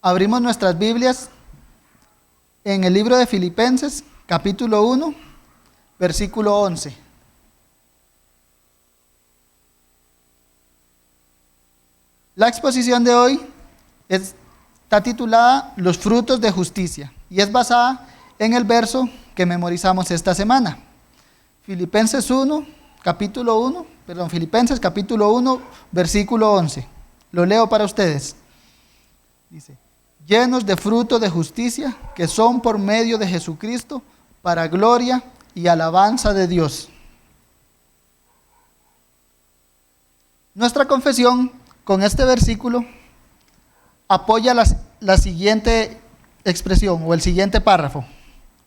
Abrimos nuestras Biblias en el libro de Filipenses, capítulo 1, versículo 11. La exposición de hoy está titulada Los frutos de justicia y es basada en el verso que memorizamos esta semana. Filipenses capítulo 1, versículo 11. Lo leo para ustedes. Dice: llenos de frutos de justicia que son por medio de Jesucristo para gloria y alabanza de Dios. Nuestra confesión con este versículo apoya la siguiente expresión o el siguiente párrafo.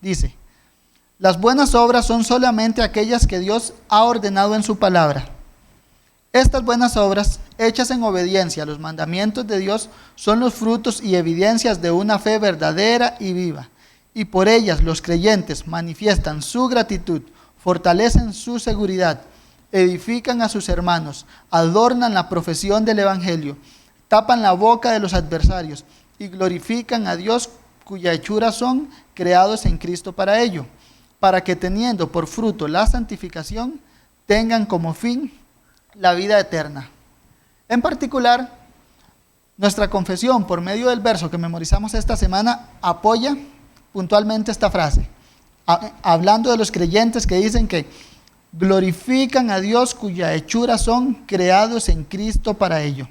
Dice: las buenas obras son solamente aquellas que Dios ha ordenado en su palabra. Estas buenas obras, hechas en obediencia a los mandamientos de Dios, son los frutos y evidencias de una fe verdadera y viva, y por ellas los creyentes manifiestan su gratitud, fortalecen su seguridad, edifican a sus hermanos, adornan la profesión del Evangelio, tapan la boca de los adversarios y glorifican a Dios, cuya hechura son creados en Cristo para ello, para que teniendo por fruto la santificación, tengan como fin la vida eterna. En particular, nuestra confesión por medio del verso que memorizamos esta semana apoya puntualmente esta frase, hablando de los creyentes que dicen que glorifican a Dios cuya hechura son creados en Cristo para ello.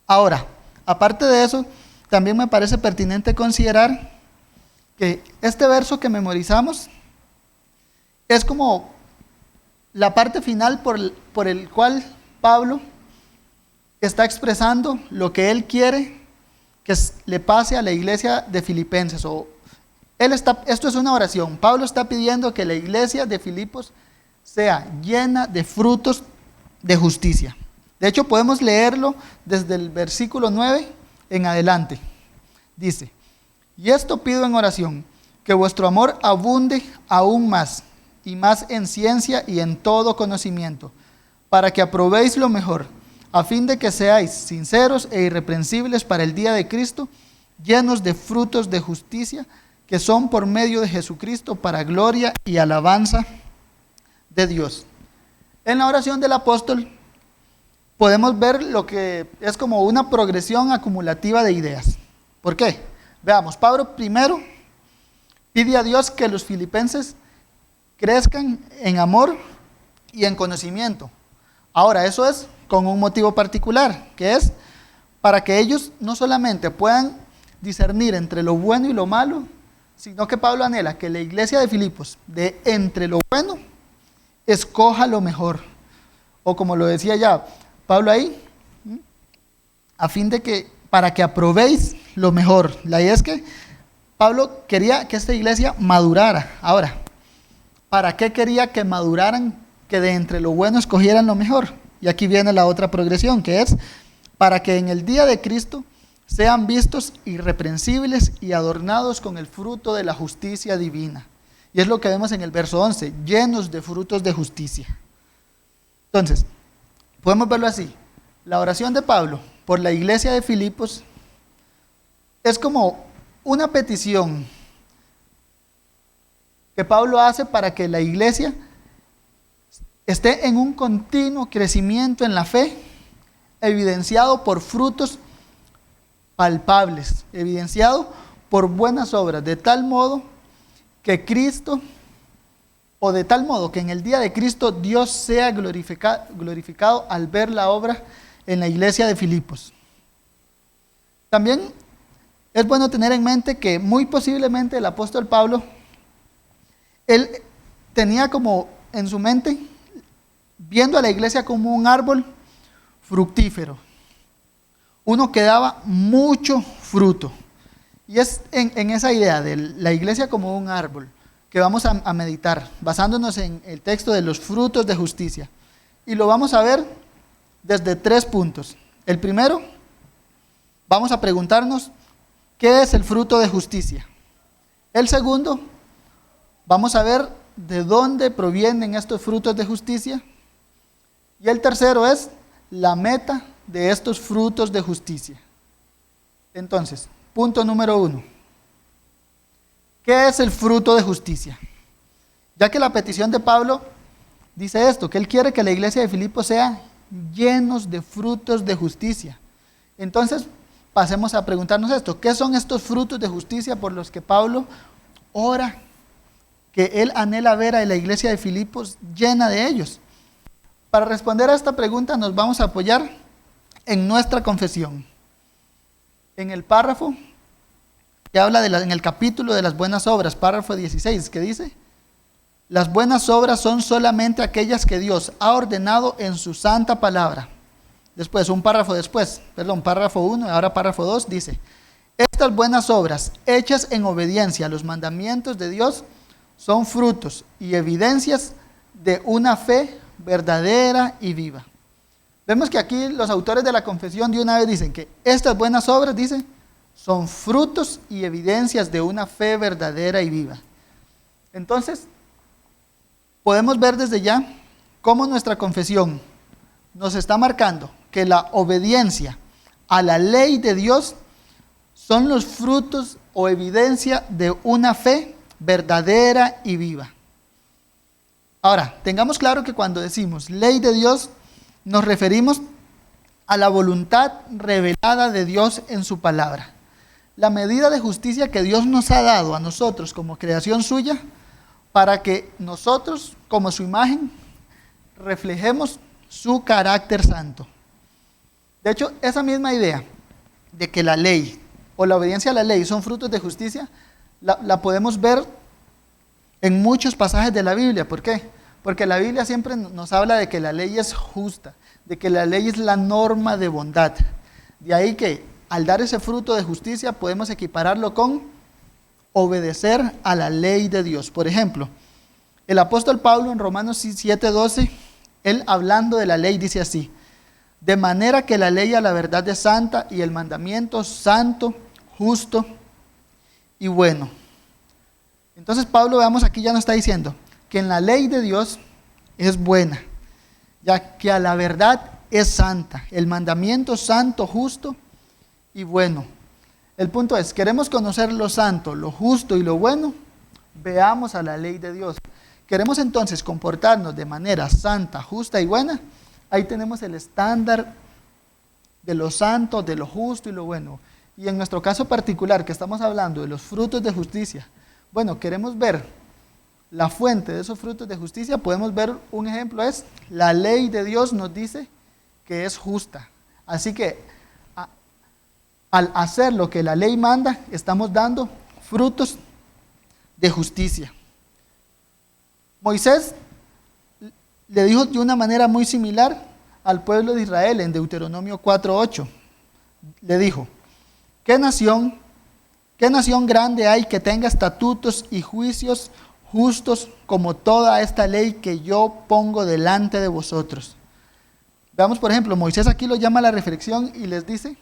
Ahora, aparte de eso, también me parece pertinente considerar que este verso que memorizamos es como la parte final por el cual Pablo está expresando lo que él quiere que le pase a la iglesia de Filipenses. Esto es una oración. Pablo está pidiendo que la iglesia de Filipos sea llena de frutos de justicia. De hecho, podemos leerlo desde el versículo 9 en adelante. Dice: y esto pido en oración, que vuestro amor abunde aún más, y más en ciencia y en todo conocimiento, para que aprobéis lo mejor, a fin de que seáis sinceros e irreprensibles para el día de Cristo, llenos de frutos de justicia, que son por medio de Jesucristo para gloria y alabanza de Dios. En la oración del apóstol podemos ver lo que es como una progresión acumulativa de ideas. ¿Por qué? Veamos, Pablo primero pide a Dios que los filipenses crezcan en amor y en conocimiento. Ahora, eso es con un motivo particular, que es para que ellos no solamente puedan discernir entre lo bueno y lo malo, sino que Pablo anhela que la iglesia de Filipos, de entre lo bueno, escoja lo mejor. O como lo decía ya Pablo ahí, a fin de que, para que aprobéis lo mejor. La idea es que Pablo quería que esta iglesia madurara. Ahora, ¿para qué quería que maduraran? Que de entre lo bueno escogieran lo mejor. Y aquí viene la otra progresión, que es para que en el día de Cristo sean vistos irreprensibles y adornados con el fruto de la justicia divina. Y es lo que vemos en el verso 11, llenos de frutos de justicia. Entonces, podemos verlo así. La oración de Pablo por la iglesia de Filipos es como una petición que Pablo hace para que la iglesia esté en un continuo crecimiento en la fe, evidenciado por frutos palpables, evidenciado por buenas obras, de tal modo que en el día de Cristo Dios sea glorificado al ver la obra en la iglesia de Filipos. También es bueno tener en mente que muy posiblemente el apóstol Pablo, él tenía como en su mente, viendo a la iglesia como un árbol fructífero, uno que daba mucho fruto. Y es en esa idea de la iglesia como un árbol que vamos a meditar, basándonos en el texto de los frutos de justicia. Y lo vamos a ver desde 3 puntos. El primero, vamos a preguntarnos, ¿qué es el fruto de justicia? El segundo, vamos a ver de dónde provienen estos frutos de justicia. Y el tercero es la meta de estos frutos de justicia. Entonces, punto número 1. ¿Qué es el fruto de justicia? Ya que la petición de Pablo dice esto, que él quiere que la iglesia de Filipos sea llenos de frutos de justicia. Entonces, pasemos a preguntarnos esto, ¿qué son estos frutos de justicia por los que Pablo ora, que él anhela ver a la iglesia de Filipos llena de ellos? Para responder a esta pregunta nos vamos a apoyar en nuestra confesión. En el párrafo que habla en el capítulo de las buenas obras, párrafo 16, que dice: las buenas obras son solamente aquellas que Dios ha ordenado en su santa palabra. Después, párrafo 1, ahora párrafo 2, dice: estas buenas obras, hechas en obediencia a los mandamientos de Dios, son frutos y evidencias de una fe verdadera y viva. Vemos que aquí los autores de la confesión de una vez dicen que estas buenas obras, dicen, son frutos y evidencias de una fe verdadera y viva. Entonces, podemos ver desde ya cómo nuestra confesión nos está marcando que la obediencia a la ley de Dios son los frutos o evidencia de una fe verdadera y viva. Ahora, tengamos claro que cuando decimos ley de Dios, nos referimos a la voluntad revelada de Dios en su palabra. La medida de justicia que Dios nos ha dado a nosotros como creación suya, para que nosotros, como su imagen, reflejemos su carácter santo. De hecho, esa misma idea de que la ley o la obediencia a la ley son frutos de justicia, la podemos ver en muchos pasajes de la Biblia. ¿Por qué? Porque la Biblia siempre nos habla de que la ley es justa, de que la ley es la norma de bondad. De ahí que al dar ese fruto de justicia podemos equipararlo con obedecer a la ley de Dios. Por ejemplo, el apóstol Pablo en Romanos 7:12, él hablando de la ley dice así: de manera que la ley a la verdad es santa y el mandamiento santo, justo y bueno. Entonces Pablo, veamos, aquí ya nos está diciendo que en la ley de Dios es buena, ya que a la verdad es santa, el mandamiento santo, justo y bueno. El punto es, ¿queremos conocer lo santo, lo justo y lo bueno? Veamos a la ley de Dios. ¿Queremos entonces comportarnos de manera santa, justa y buena? Ahí tenemos el estándar de lo santo, de lo justo y lo bueno. Y en nuestro caso particular, que estamos hablando de los frutos de justicia, bueno, queremos ver la fuente de esos frutos de justicia. Podemos ver un ejemplo, es la ley de Dios nos dice que es justa. Así que al hacer lo que la ley manda, estamos dando frutos de justicia. Moisés le dijo de una manera muy similar al pueblo de Israel en Deuteronomio 4:8. Le dijo: ¿Qué nación grande hay que tenga estatutos y juicios justos como toda esta ley que yo pongo delante de vosotros? Veamos, por ejemplo, Moisés aquí lo llama a la reflexión y les dice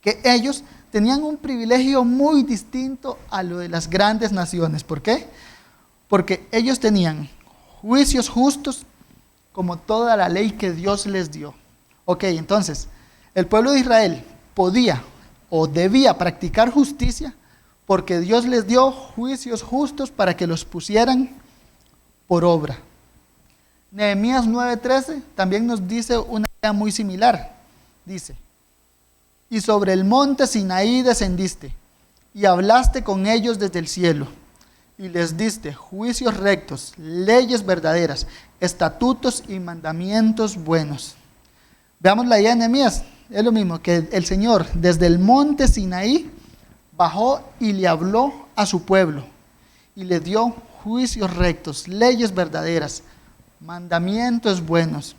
que ellos tenían un privilegio muy distinto a lo de las grandes naciones. ¿Por qué? Porque ellos tenían juicios justos como toda la ley que Dios les dio. Ok, entonces, el pueblo de Israel podía o debía practicar justicia porque Dios les dio juicios justos para que los pusieran por obra. Nehemías 9:13 también nos dice una idea muy similar. Dice: y sobre el monte Sinaí descendiste, y hablaste con ellos desde el cielo, y les diste juicios rectos, leyes verdaderas, estatutos y mandamientos buenos. Veamos la idea de Nehemías. Es lo mismo, que el Señor desde el monte Sinaí bajó y le habló a su pueblo, y le dio juicios rectos, leyes verdaderas, mandamientos buenos.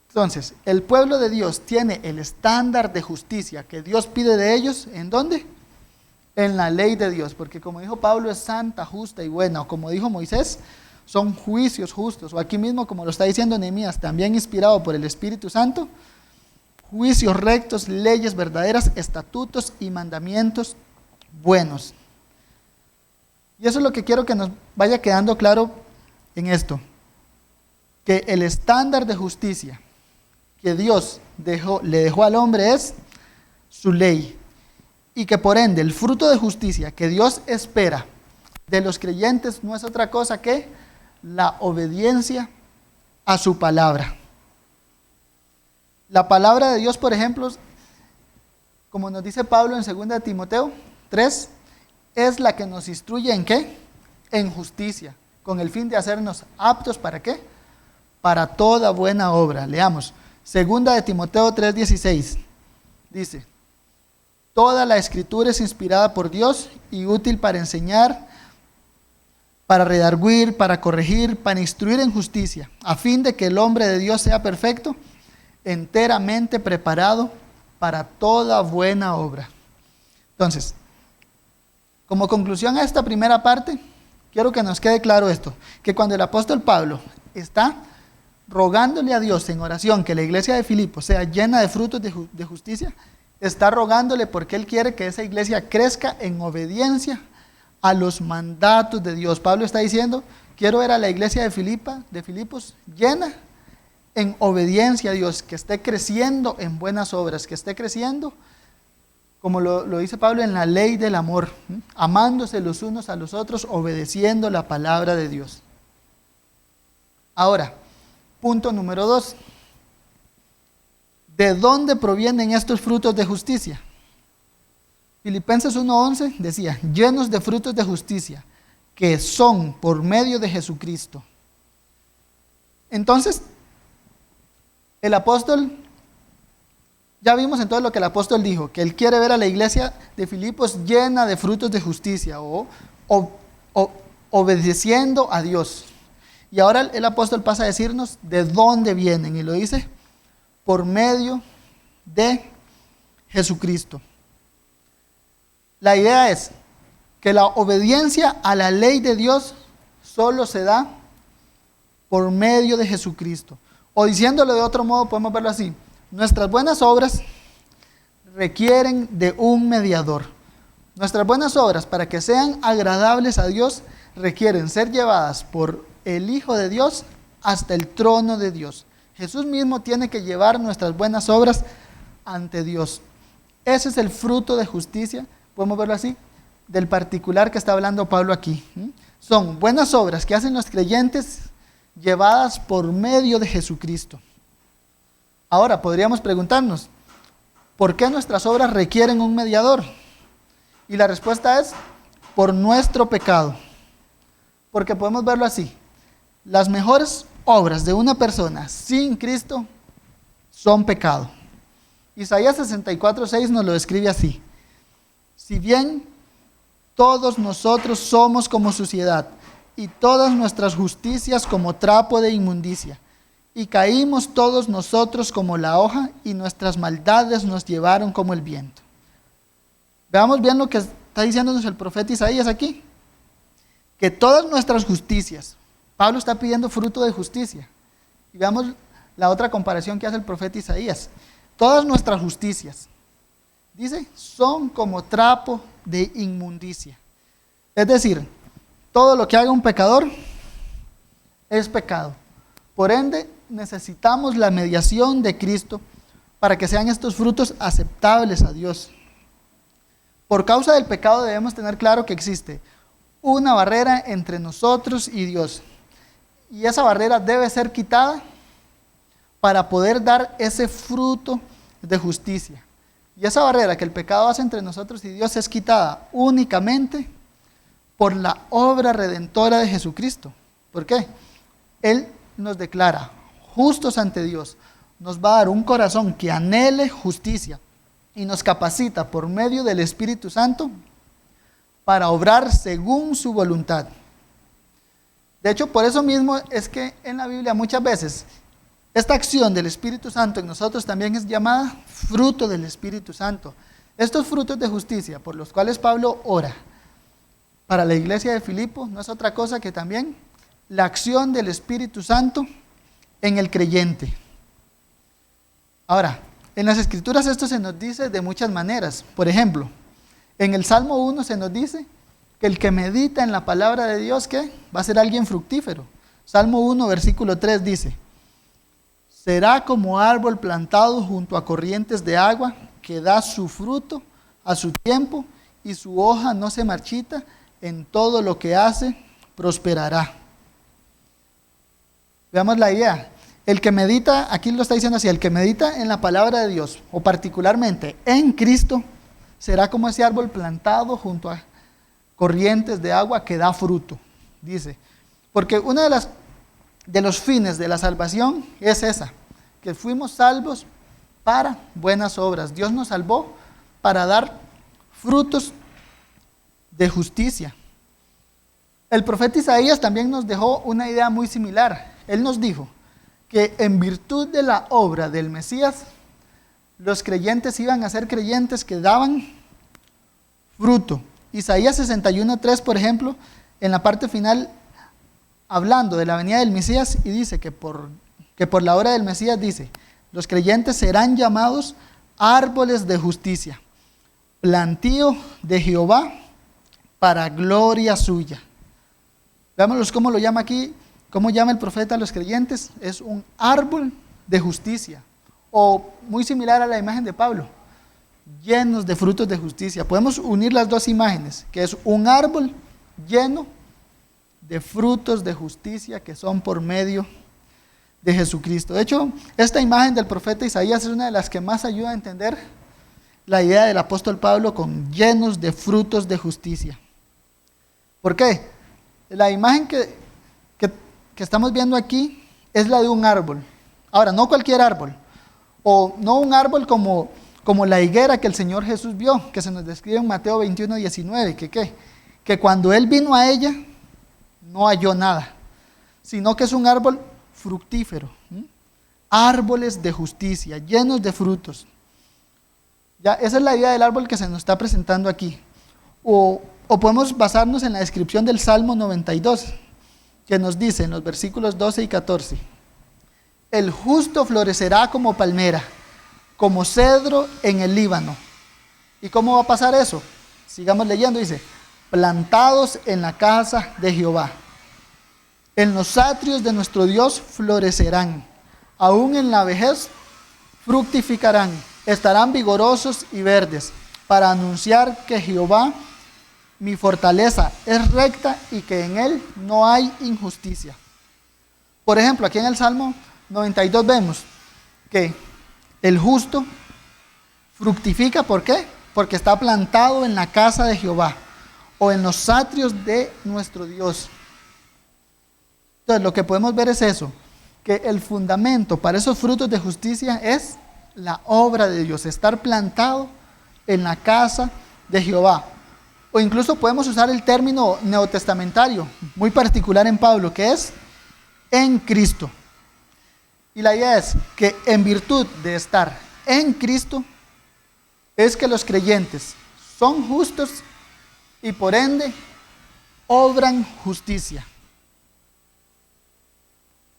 Entonces, el pueblo de Dios tiene el estándar de justicia que Dios pide de ellos. ¿En dónde? En la ley de Dios, porque como dijo Pablo, es santa, justa y buena. O como dijo Moisés, son juicios justos. O aquí mismo, como lo está diciendo Nehemías, también inspirado por el Espíritu Santo, juicios rectos, leyes verdaderas, estatutos y mandamientos buenos. Y eso es lo que quiero que nos vaya quedando claro en esto, que el estándar de justicia que Dios le dejó al hombre es su ley. y que por ende el fruto de justicia que Dios espera de los creyentes no es otra cosa que la obediencia a su palabra. La palabra de Dios, por ejemplo, como nos dice Pablo en 2 de Timoteo 3, es la que nos instruye ¿en qué? En justicia, con el fin de hacernos aptos ¿para qué? Para toda buena obra. Leamos, 2 de Timoteo 3:16, dice: toda la escritura es inspirada por Dios y útil para enseñar, para redarguir, para corregir, para instruir en justicia, a fin de que el hombre de Dios sea perfecto, enteramente preparado para toda buena obra. Entonces, como conclusión a esta primera parte, quiero que nos quede claro esto, que cuando el apóstol Pablo está rogándole a Dios en oración que la iglesia de Filipos sea llena de frutos de justicia, está rogándole porque él quiere que esa iglesia crezca en obediencia a los mandatos de Dios. Pablo está diciendo, quiero ver a la iglesia de Filipos llena en obediencia a Dios, que esté creciendo en buenas obras, que esté creciendo, como lo dice Pablo, en la ley del amor, amándose los unos a los otros, obedeciendo la palabra de Dios. Ahora, punto número 2. ¿De dónde provienen estos frutos de justicia? Filipenses 1:11 decía, llenos de frutos de justicia, que son por medio de Jesucristo. Entonces, el apóstol, ya vimos entonces lo que el apóstol dijo, que él quiere ver a la iglesia de Filipos llena de frutos de justicia o obedeciendo a Dios. Y ahora el apóstol pasa a decirnos de dónde vienen, y lo dice por medio de Jesucristo. La idea es que la obediencia a la ley de Dios solo se da por medio de Jesucristo. O diciéndolo de otro modo, podemos verlo así: nuestras buenas obras requieren de un mediador. Nuestras buenas obras, para que sean agradables a Dios, requieren ser llevadas por el Hijo de Dios hasta el trono de Dios. Jesús mismo tiene que llevar nuestras buenas obras ante Dios. Ese es el fruto de justicia, podemos verlo así, del particular que está hablando Pablo aquí. Son buenas obras que hacen los creyentes llevadas por medio de Jesucristo. Ahora podríamos preguntarnos, ¿por qué nuestras obras requieren un mediador? Y la respuesta es, por nuestro pecado. Porque podemos verlo así: las mejores obras de una persona sin Cristo son pecado. Isaías 64:6 nos lo describe así: si bien todos nosotros somos como suciedad, y todas nuestras justicias como trapo de inmundicia, y caímos todos nosotros como la hoja, y nuestras maldades nos llevaron como el viento. Veamos bien lo que está diciéndonos el profeta Isaías aquí, que todas nuestras justicias, Pablo está pidiendo fruto de justicia, y veamos la otra comparación que hace el profeta Isaías. Todas nuestras justicias, dice, son como trapo de inmundicia. Es decir, todo lo que haga un pecador es pecado. Por ende, necesitamos la mediación de Cristo para que sean estos frutos aceptables a Dios. Por causa del pecado debemos tener claro que existe una barrera entre nosotros y Dios. Y esa barrera debe ser quitada para poder dar ese fruto de justicia. Y esa barrera que el pecado hace entre nosotros y Dios es quitada únicamente por la obra redentora de Jesucristo. ¿Por qué? Él nos declara justos ante Dios, nos va a dar un corazón que anhele justicia y nos capacita por medio del Espíritu Santo para obrar según su voluntad. De hecho, por eso mismo es que en la Biblia muchas veces esta acción del Espíritu Santo en nosotros también es llamada fruto del Espíritu Santo. Estos frutos de justicia por los cuales Pablo ora para la iglesia de Filipos no es otra cosa que también la acción del Espíritu Santo en el creyente. Ahora, en las Escrituras esto se nos dice de muchas maneras. Por ejemplo, en el Salmo 1 se nos dice que el que medita en la palabra de Dios, ¿qué? Va a ser alguien fructífero. Salmo 1, versículo 3 dice: será como árbol plantado junto a corrientes de agua, que da su fruto a su tiempo y su hoja no se marchita, en todo lo que hace prosperará. Veamos la idea. El que medita, aquí lo está diciendo así, el que medita en la palabra de Dios, o particularmente en Cristo, será como ese árbol plantado junto a corrientes de agua que da fruto, dice. Porque uno de los fines de la salvación es esa, que fuimos salvos para buenas obras. Dios nos salvó para dar frutos de justicia. El profeta Isaías también nos dejó una idea muy similar. Él nos dijo que en virtud de la obra del Mesías, los creyentes iban a ser creyentes que daban fruto. Isaías 61:3, por ejemplo, en la parte final, hablando de la venida del Mesías, y dice que por la obra del Mesías, dice, los creyentes serán llamados árboles de justicia, plantío de Jehová para gloria suya. Veámoslos cómo lo llama aquí, cómo llama el profeta a los creyentes. Es un árbol de justicia, o muy similar a la imagen de Pablo, llenos de frutos de justicia. Podemos unir las dos imágenes, que es un árbol lleno de frutos de justicia que son por medio de Jesucristo. De hecho, esta imagen del profeta Isaías es una de las que más ayuda a entender la idea del apóstol Pablo con llenos de frutos de justicia. ¿Por qué? La imagen que estamos viendo aquí es la de un árbol. Ahora, no cualquier árbol, o no un árbol como la higuera que el Señor Jesús vio, que se nos describe en Mateo 21:19, que cuando Él vino a ella, no halló nada, sino que es un árbol fructífero, árboles de justicia, llenos de frutos. Ya, esa es la idea del árbol que se nos está presentando aquí. O podemos basarnos en la descripción del Salmo 92, que nos dice en los versículos 12 y 14, el justo florecerá como palmera, como cedro en el Líbano. ¿Y cómo va a pasar eso? Sigamos leyendo, dice, plantados en la casa de Jehová. En los atrios de nuestro Dios florecerán, aún en la vejez fructificarán, estarán vigorosos y verdes, para anunciar que Jehová, mi fortaleza, es recta y que en él no hay injusticia. Por ejemplo, aquí en el Salmo 92 vemos que el justo fructifica, ¿por qué? Porque está plantado en la casa de Jehová o en los atrios de nuestro Dios. Entonces, lo que podemos ver es eso, que el fundamento para esos frutos de justicia es la obra de Dios, estar plantado en la casa de Jehová. O incluso podemos usar el término neotestamentario, muy particular en Pablo, que es en Cristo. Y la idea es que en virtud de estar en Cristo, es que los creyentes son justos y por ende obran justicia.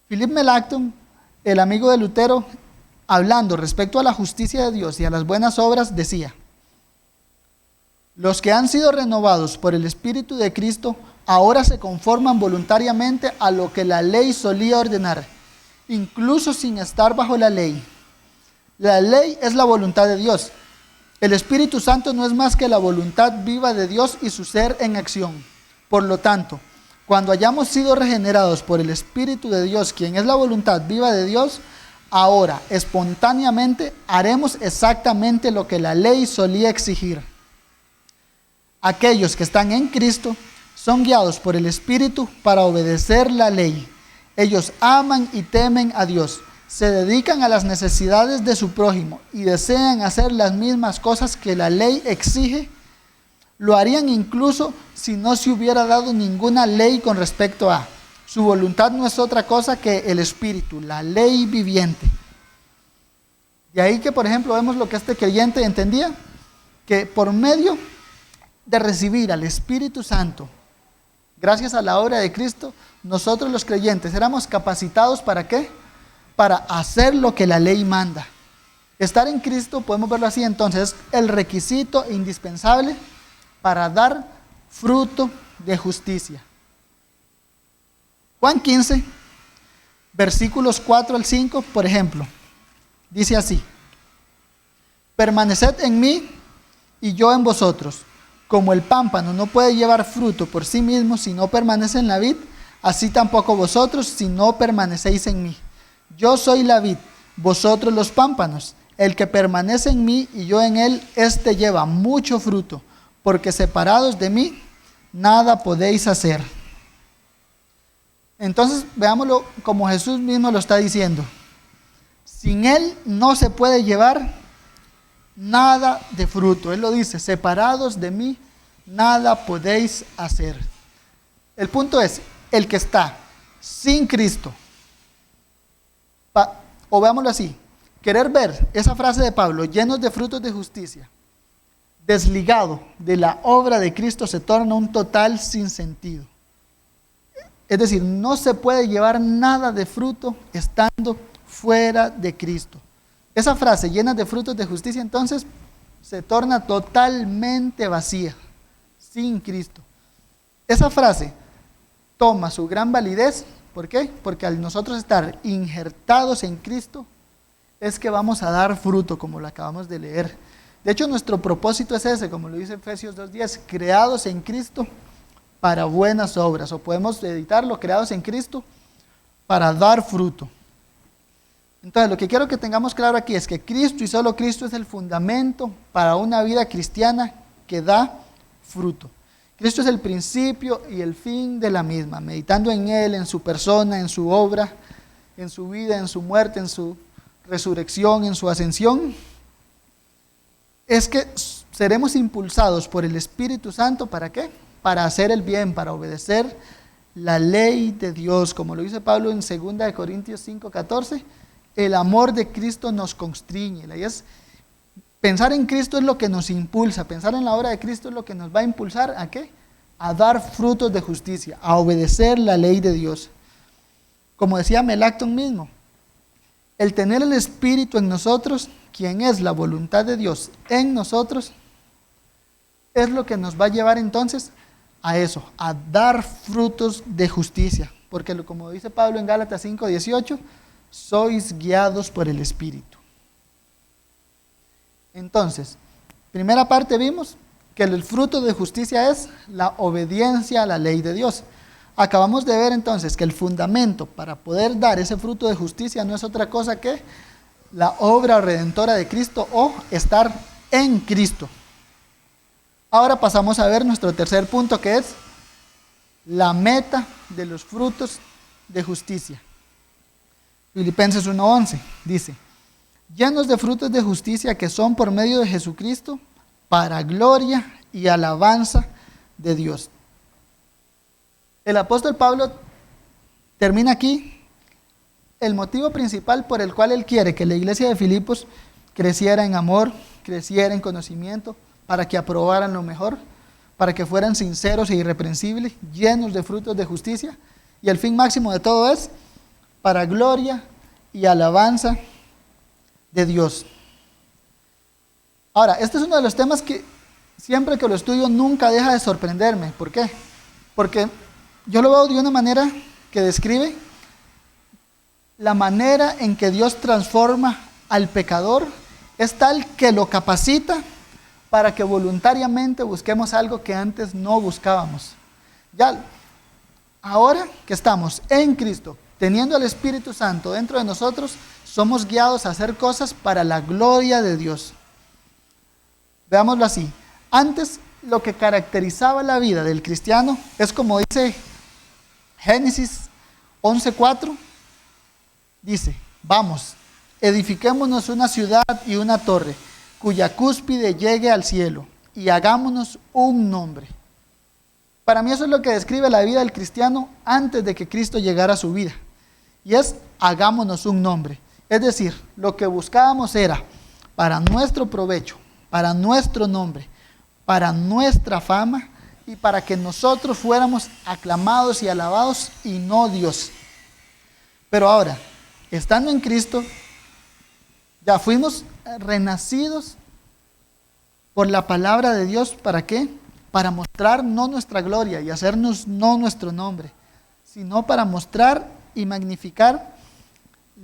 Philip Melanchthon, el amigo de Lutero, hablando respecto a la justicia de Dios y a las buenas obras, decía: los que han sido renovados por el Espíritu de Cristo ahora se conforman voluntariamente a lo que la ley solía ordenar, incluso sin estar bajo la ley. La ley es la voluntad de Dios. El Espíritu Santo no es más que la voluntad viva de Dios y su ser en acción. Por lo tanto, cuando hayamos sido regenerados por el Espíritu de Dios, quien es la voluntad viva de Dios, ahora espontáneamente haremos exactamente lo que la ley solía exigir. Aquellos que están en Cristo son guiados por el Espíritu para obedecer la ley. Ellos aman y temen a Dios, se dedican a las necesidades de su prójimo y desean hacer las mismas cosas que la ley exige. Lo harían incluso si no se hubiera dado ninguna ley con respecto a. Su voluntad no es otra cosa que el Espíritu, la ley viviente. Y ahí que, por ejemplo, vemos lo que este creyente entendía, que por medio de recibir al Espíritu Santo, gracias a la obra de Cristo, nosotros los creyentes éramos capacitados ¿para qué? Para hacer lo que la ley manda. Estar en Cristo, podemos verlo así entonces, es el requisito indispensable para dar fruto de justicia. Juan 15, versículos 4 al 5, por ejemplo, dice así: permaneced en mí y yo en vosotros. Como el pámpano no puede llevar fruto por sí mismo si no permanece en la vid, así tampoco vosotros si no permanecéis en mí. Yo soy la vid, vosotros los pámpanos. El que permanece en mí y yo en él, éste lleva mucho fruto, porque separados de mí, nada podéis hacer. Entonces, veámoslo como Jesús mismo lo está diciendo. Sin él no se puede llevar nada de fruto. Él lo dice, separados de mí, nada podéis hacer. El punto es, el que está sin Cristo, o veámoslo así, querer ver esa frase de Pablo, llenos de frutos de justicia, desligado de la obra de Cristo, se torna un total sinsentido. Es decir, no se puede llevar nada de fruto estando fuera de Cristo. Esa frase, llenas de frutos de justicia, entonces se torna totalmente vacía, sin Cristo. Esa frase toma su gran validez, ¿por qué? Porque al nosotros estar injertados en Cristo, es que vamos a dar fruto, como lo acabamos de leer. De hecho, nuestro propósito es ese, como lo dice Efesios 2:10, creados en Cristo para buenas obras, o podemos editarlo, creados en Cristo para dar fruto. Entonces, lo que quiero que tengamos claro aquí es que Cristo y solo Cristo es el fundamento para una vida cristiana que da fruto. Cristo es el principio y el fin de la misma, meditando en Él, en su persona, en su obra, en su vida, en su muerte, en su resurrección, en su ascensión, es que seremos impulsados por el Espíritu Santo, ¿para qué? Para hacer el bien, para obedecer la ley de Dios, como lo dice Pablo en 2 Corintios 5:14, el amor de Cristo nos constriñe. La idea es, pensar en Cristo es lo que nos impulsa, pensar en la obra de Cristo es lo que nos va a impulsar, ¿a qué? A dar frutos de justicia, a obedecer la ley de Dios. Como decía Melanchthon mismo, el tener el Espíritu en nosotros, quien es la voluntad de Dios en nosotros, es lo que nos va a llevar entonces a eso, a dar frutos de justicia. Porque como dice Pablo en Gálatas 5:18, sois guiados por el Espíritu. Entonces, primera parte vimos que el fruto de justicia es la obediencia a la ley de Dios. Acabamos de ver entonces que el fundamento para poder dar ese fruto de justicia no es otra cosa que la obra redentora de Cristo o estar en Cristo. Ahora pasamos a ver nuestro tercer punto, que es la meta de los frutos de justicia. Filipenses 1:11 dice, llenos de frutos de justicia que son por medio de Jesucristo, para gloria y alabanza de Dios. El apóstol Pablo termina aquí el motivo principal por el cual él quiere que la iglesia de Filipos creciera en amor, creciera en conocimiento, para que aprobaran lo mejor, para que fueran sinceros e irreprensibles, llenos de frutos de justicia. Y el fin máximo de todo es para gloria y alabanza de Dios. Ahora, este es uno de los temas que siempre que lo estudio nunca deja de sorprenderme. ¿Por qué? Porque yo lo veo de una manera que describe la manera en que Dios transforma al pecador, es tal que lo capacita para que voluntariamente busquemos algo que antes no buscábamos. Ya, ahora que estamos en Cristo, teniendo el Espíritu Santo dentro de nosotros, somos guiados a hacer cosas para la gloria de Dios. Veámoslo así. Antes, lo que caracterizaba la vida del cristiano es como dice Génesis 11:4, dice, vamos, edifiquémonos una ciudad y una torre, cuya cúspide llegue al cielo, y hagámonos un nombre. Para mí eso es lo que describe la vida del cristiano antes de que Cristo llegara a su vida. Y es, hagámonos un nombre. Es decir, lo que buscábamos era, para nuestro provecho, para nuestro nombre, para nuestra fama, y para que nosotros fuéramos aclamados y alabados, y no Dios. Pero ahora, estando en Cristo, ya fuimos renacidos por la palabra de Dios. ¿Para qué? Para mostrar no nuestra gloria y hacernos no nuestro nombre, sino para mostrar y magnificar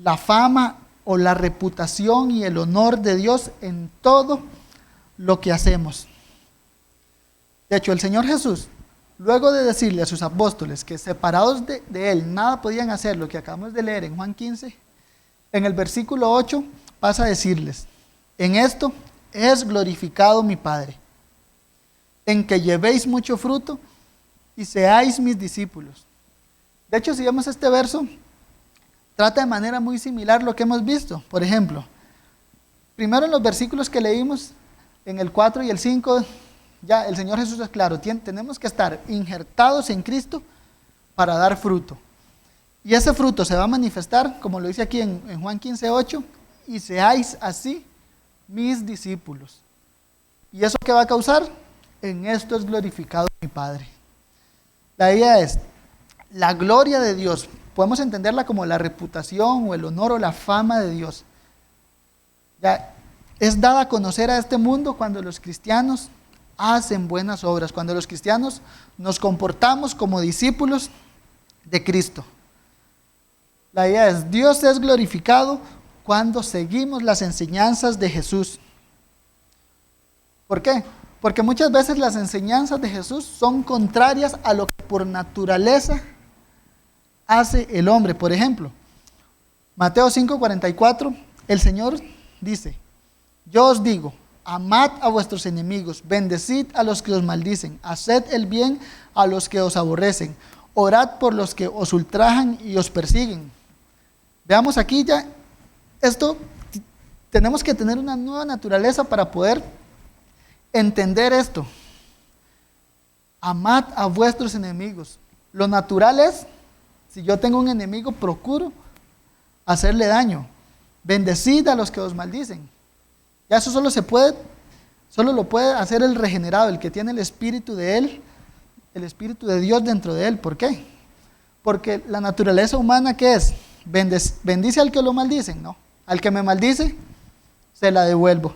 la fama o la reputación y el honor de Dios en todo lo que hacemos. De hecho, el Señor Jesús, luego de decirle a sus apóstoles que separados de Él nada podían hacer, lo que acabamos de leer en Juan 15, en el versículo 8 pasa a decirles: en esto es glorificado mi Padre, en que llevéis mucho fruto y seáis mis discípulos. De hecho, si vemos este verso, trata de manera muy similar lo que hemos visto. Por ejemplo, primero en los versículos que leímos, en el 4 y el 5, ya el Señor Jesús es claro, tenemos que estar injertados en Cristo para dar fruto. Y ese fruto se va a manifestar, como lo dice aquí en Juan 15:8, y seáis así mis discípulos. ¿Y eso qué va a causar? En esto es glorificado mi Padre. La idea es, la gloria de Dios, podemos entenderla como la reputación o el honor o la fama de Dios. Ya es dada a conocer a este mundo cuando los cristianos hacen buenas obras, cuando los cristianos nos comportamos como discípulos de Cristo. La idea es, Dios es glorificado cuando seguimos las enseñanzas de Jesús. ¿Por qué? Porque muchas veces las enseñanzas de Jesús son contrarias a lo que por naturaleza hace el hombre. Por ejemplo, Mateo 5:44, el Señor dice: yo os digo, amad a vuestros enemigos, bendecid a los que os maldicen, haced el bien a los que os aborrecen, orad por los que os ultrajan y os persiguen. Veamos aquí ya, esto tenemos que tener una nueva naturaleza para poder entender esto. Amad a vuestros enemigos. Lo natural es, si yo tengo un enemigo, procuro hacerle daño. Bendecid a los que os maldicen. Ya eso solo lo puede hacer el regenerado, el que tiene el Espíritu de Él, el Espíritu de Dios dentro de él. ¿Por qué? Porque la naturaleza humana, ¿qué es? ¿Bendice al que lo maldicen? No. Al que me maldice, se la devuelvo.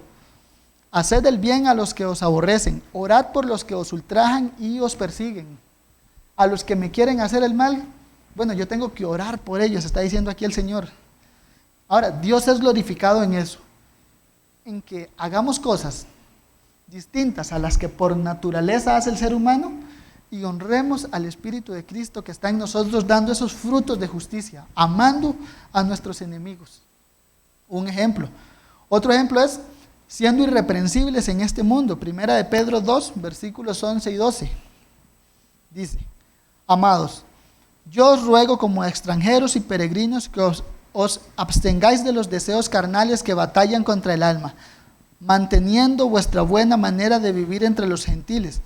Haced el bien a los que os aborrecen, orad por los que os ultrajan y os persiguen. A los que me quieren hacer el mal, bueno, yo tengo que orar por ellos, está diciendo aquí el Señor. Ahora, Dios es glorificado en eso, en que hagamos cosas distintas a las que por naturaleza hace el ser humano y honremos al Espíritu de Cristo que está en nosotros dando esos frutos de justicia, amando a nuestros enemigos. Un ejemplo. Otro ejemplo es siendo irreprensibles en este mundo. Primera de Pedro 2, versículos 11 y 12. Dice: amados, yo os ruego como extranjeros y peregrinos que os abstengáis de los deseos carnales que batallan contra el alma, manteniendo vuestra buena manera de vivir entre los gentiles,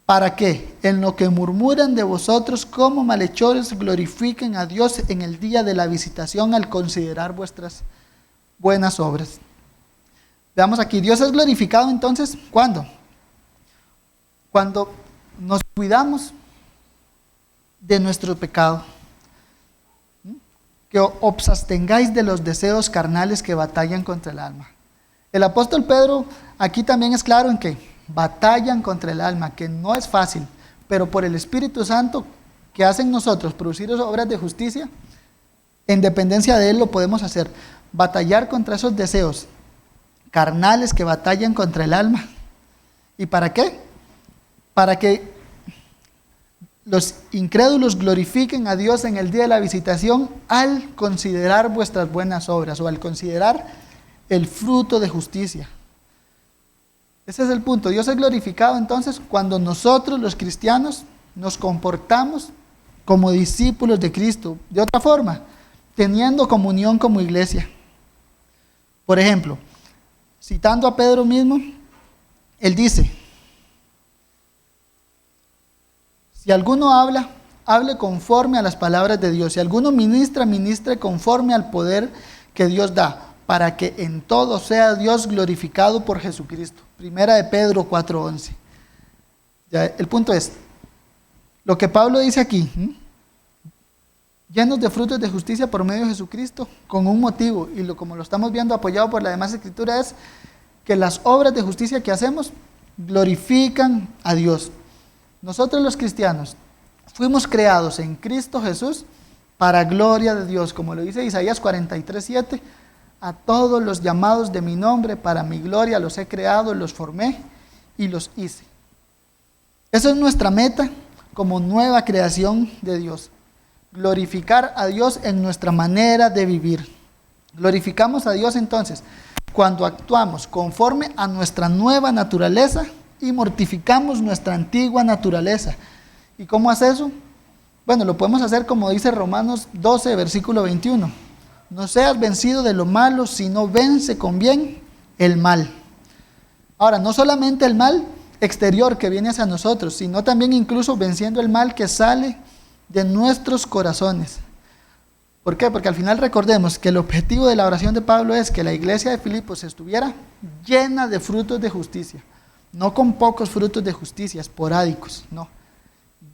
para que, en lo que murmuran de vosotros como malhechores, glorifiquen a Dios en el día de la visitación al considerar vuestras buenas obras. Veamos aquí, Dios es glorificado entonces, ¿cuándo? Cuando nos cuidamos de nuestro pecado. Que os abstengáis de los deseos carnales que batallan contra el alma. El apóstol Pedro aquí también es claro en que batallan contra el alma, que no es fácil, pero por el Espíritu Santo que hace en nosotros producir obras de justicia, en dependencia de Él lo podemos hacer. Batallar contra esos deseos carnales que batallan contra el alma. ¿Y para qué? Para que los incrédulos glorifiquen a Dios en el día de la visitación al considerar vuestras buenas obras o al considerar el fruto de justicia. Ese es el punto. Dios es glorificado entonces cuando nosotros los cristianos nos comportamos como discípulos de Cristo. De otra forma, teniendo comunión como iglesia. Por ejemplo, citando a Pedro mismo, él dice: si alguno habla, hable conforme a las palabras de Dios. Si alguno ministra, ministre conforme al poder que Dios da, para que en todo sea Dios glorificado por Jesucristo. Primera de Pedro 4:11. Ya, el punto es, lo que Pablo dice aquí, llenos de frutos de justicia por medio de Jesucristo, con un motivo, y como lo estamos viendo apoyado por la demás escritura, es que las obras de justicia que hacemos glorifican a Dios. Nosotros los cristianos fuimos creados en Cristo Jesús para gloria de Dios, como lo dice Isaías 43:7, a todos los llamados de mi nombre, para mi gloria los he creado, los formé y los hice. Esa es nuestra meta como nueva creación de Dios. Glorificar a Dios en nuestra manera de vivir. Glorificamos a Dios entonces cuando actuamos conforme a nuestra nueva naturaleza y mortificamos nuestra antigua naturaleza. ¿Y cómo hace eso? Bueno, lo podemos hacer como dice Romanos 12, versículo 21. No seas vencido de lo malo, sino vence con bien el mal. Ahora, no solamente el mal exterior que viene hacia nosotros, sino también incluso venciendo el mal que sale de nuestros corazones. ¿Por qué? Porque al final recordemos que el objetivo de la oración de Pablo es que la iglesia de Filipos estuviera llena de frutos de justicia, no con pocos frutos de justicia esporádicos, no,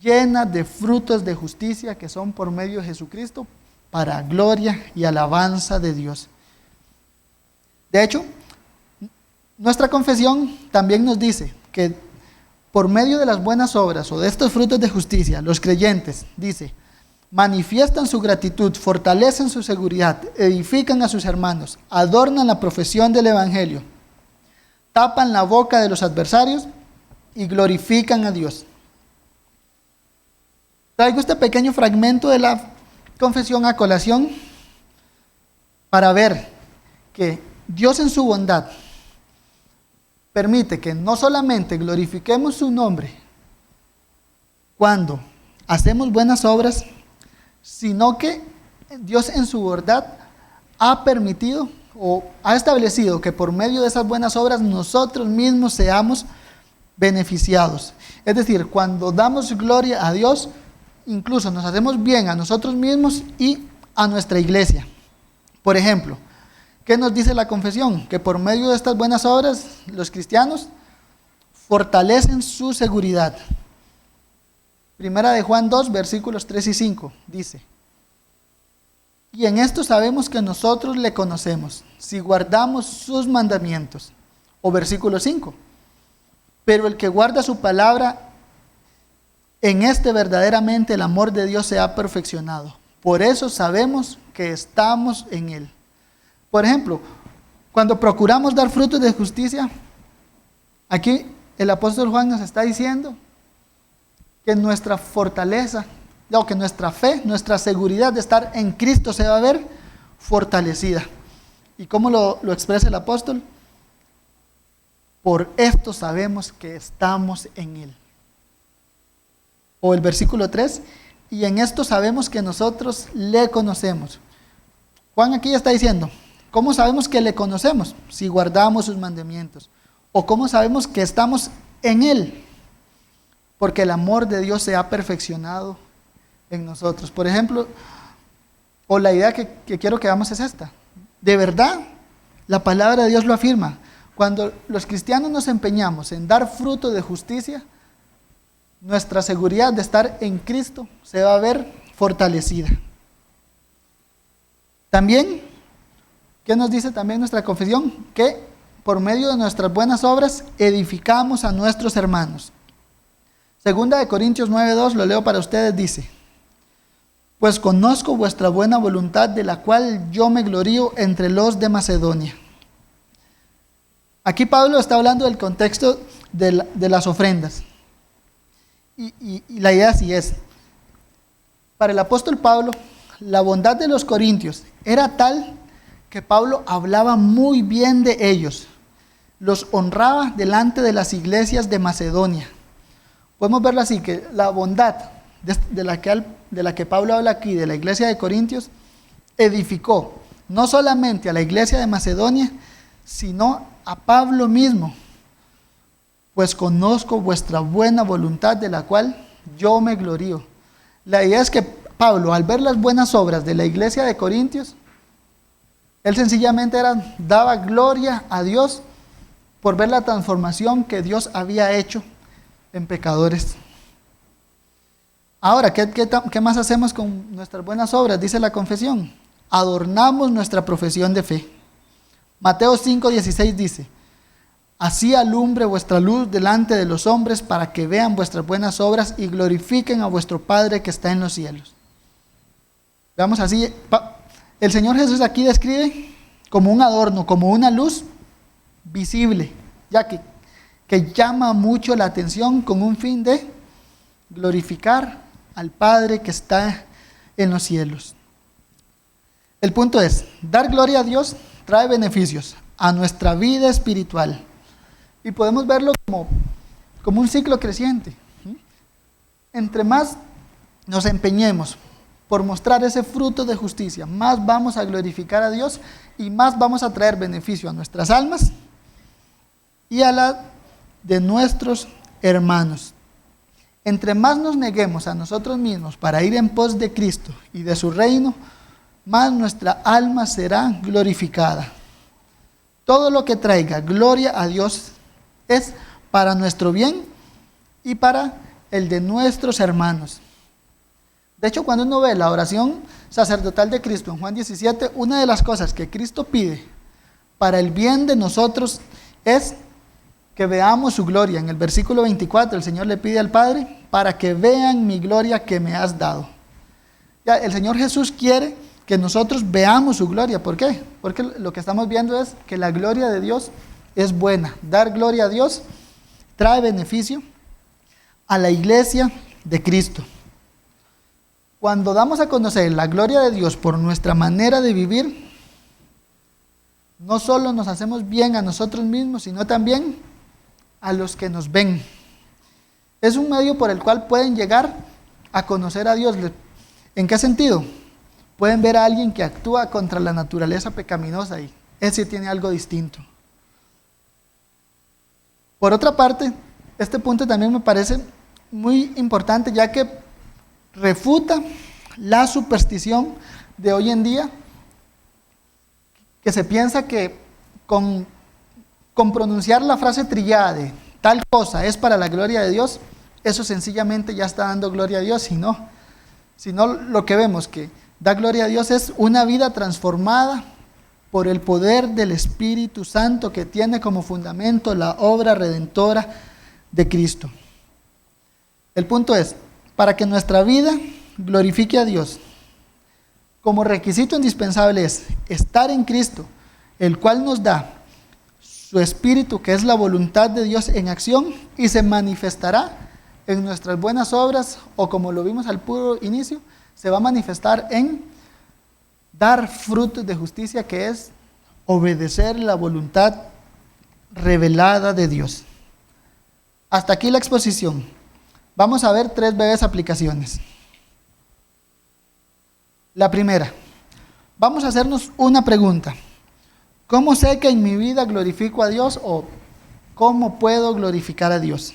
llena de frutos de justicia que son por medio de Jesucristo para gloria y alabanza de Dios. De hecho, nuestra confesión también nos dice que por medio de las buenas obras o de estos frutos de justicia, los creyentes, dice, manifiestan su gratitud, fortalecen su seguridad, edifican a sus hermanos, adornan la profesión del Evangelio, tapan la boca de los adversarios y glorifican a Dios. Traigo este pequeño fragmento de la confesión a colación para ver que Dios en su bondad permite que no solamente glorifiquemos su nombre cuando hacemos buenas obras, sino que Dios en su bondad ha permitido o ha establecido que por medio de esas buenas obras nosotros mismos seamos beneficiados. Es decir, cuando damos gloria a Dios, incluso nos hacemos bien a nosotros mismos y a nuestra iglesia. Por ejemplo, ¿qué nos dice la confesión? Que por medio de estas buenas obras, los cristianos fortalecen su seguridad. Primera de Juan 2, versículos 3 y 5, dice: y en esto sabemos que nosotros le conocemos, si guardamos sus mandamientos. O versículo 5, pero el que guarda su palabra, en este verdaderamente el amor de Dios se ha perfeccionado. Por eso sabemos que estamos en él. Por ejemplo, cuando procuramos dar frutos de justicia, aquí el apóstol Juan nos está diciendo que nuestra fortaleza, o que nuestra fe, nuestra seguridad de estar en Cristo se va a ver fortalecida. ¿Y cómo lo expresa el apóstol? Por esto sabemos que estamos en él. O el versículo 3, y en esto sabemos que nosotros le conocemos. Juan aquí está diciendo, ¿cómo sabemos que le conocemos? Si guardamos sus mandamientos. ¿O cómo sabemos que estamos en él? Porque el amor de Dios se ha perfeccionado en nosotros. Por ejemplo, o la idea que quiero que veamos es esta. De verdad, la palabra de Dios lo afirma. Cuando los cristianos nos empeñamos en dar fruto de justicia, nuestra seguridad de estar en Cristo se va a ver fortalecida. También, ¿qué nos dice también nuestra confesión? Que por medio de nuestras buenas obras edificamos a nuestros hermanos. Segunda de Corintios 9:2, lo leo para ustedes, dice: pues conozco vuestra buena voluntad, de la cual yo me glorío entre los de Macedonia. Aquí Pablo está hablando del contexto de las ofrendas. Y la idea así es. Para el apóstol Pablo, la bondad de los corintios era tal que Pablo hablaba muy bien de ellos. Los honraba delante de las iglesias de Macedonia. Podemos verlo así, que la bondad de la que Pablo habla aquí, de la iglesia de Corintios, edificó no solamente a la iglesia de Macedonia, sino a Pablo mismo. Pues conozco vuestra buena voluntad, de la cual yo me glorío. La idea es que Pablo, al ver las buenas obras de la iglesia de Corintios, él sencillamente daba gloria a Dios por ver la transformación que Dios había hecho en pecadores. Ahora, ¿qué más hacemos con nuestras buenas obras? Dice la confesión: adornamos nuestra profesión de fe. Mateo 5:16 dice: así alumbre vuestra luz delante de los hombres, para que vean vuestras buenas obras y glorifiquen a vuestro Padre que está en los cielos. Veamos así, el Señor Jesús aquí describe como un adorno, como una luz visible, ya que que llama mucho la atención con un fin de glorificar al Padre que está en los cielos. El punto es, dar gloria a Dios trae beneficios a nuestra vida espiritual. Y podemos verlo como un ciclo creciente. Entre más nos empeñemos por mostrar ese fruto de justicia, más vamos a glorificar a Dios y más vamos a traer beneficio a nuestras almas y a la de nuestros hermanos. Entre más nos neguemos a nosotros mismos para ir en pos de Cristo y de su reino, más nuestra alma será glorificada. Todo lo que traiga gloria a Dios es para nuestro bien y para el de nuestros hermanos. De hecho, cuando uno ve la oración sacerdotal de Cristo en Juan 17, una de las cosas que Cristo pide para el bien de nosotros es que veamos su gloria. En el versículo 24, el Señor le pide al Padre para que vean mi gloria que me has dado. Ya, el Señor Jesús quiere que nosotros veamos su gloria. ¿Por qué? Porque lo que estamos viendo es que la gloria de Dios es buena. Dar gloria a Dios trae beneficio a la iglesia de Cristo. Cuando damos a conocer la gloria de Dios por nuestra manera de vivir, no solo nos hacemos bien a nosotros mismos, sino también a los que nos ven. Es un medio por el cual pueden llegar a conocer a Dios. ¿En qué sentido? Pueden ver a alguien que actúa contra la naturaleza pecaminosa y ese tiene algo distinto. Por otra parte, este punto también me parece muy importante, ya que refuta la superstición de hoy en día, que se piensa que con pronunciar la frase trillada de tal cosa es para la gloria de Dios, eso sencillamente ya está dando gloria a Dios, sino lo que vemos que da gloria a Dios es una vida transformada por el poder del Espíritu Santo que tiene como fundamento la obra redentora de Cristo. El punto es, para que nuestra vida glorifique a Dios, como requisito indispensable es estar en Cristo, el cual nos da su Espíritu, que es la voluntad de Dios en acción, y se manifestará en nuestras buenas obras, o como lo vimos al puro inicio, se va a manifestar en dar frutos de justicia, que es obedecer la voluntad revelada de Dios. Hasta aquí la exposición. Vamos a ver 3 breves aplicaciones. La primera, vamos a hacernos una pregunta. ¿Cómo sé que en mi vida glorifico a Dios o cómo puedo glorificar a Dios?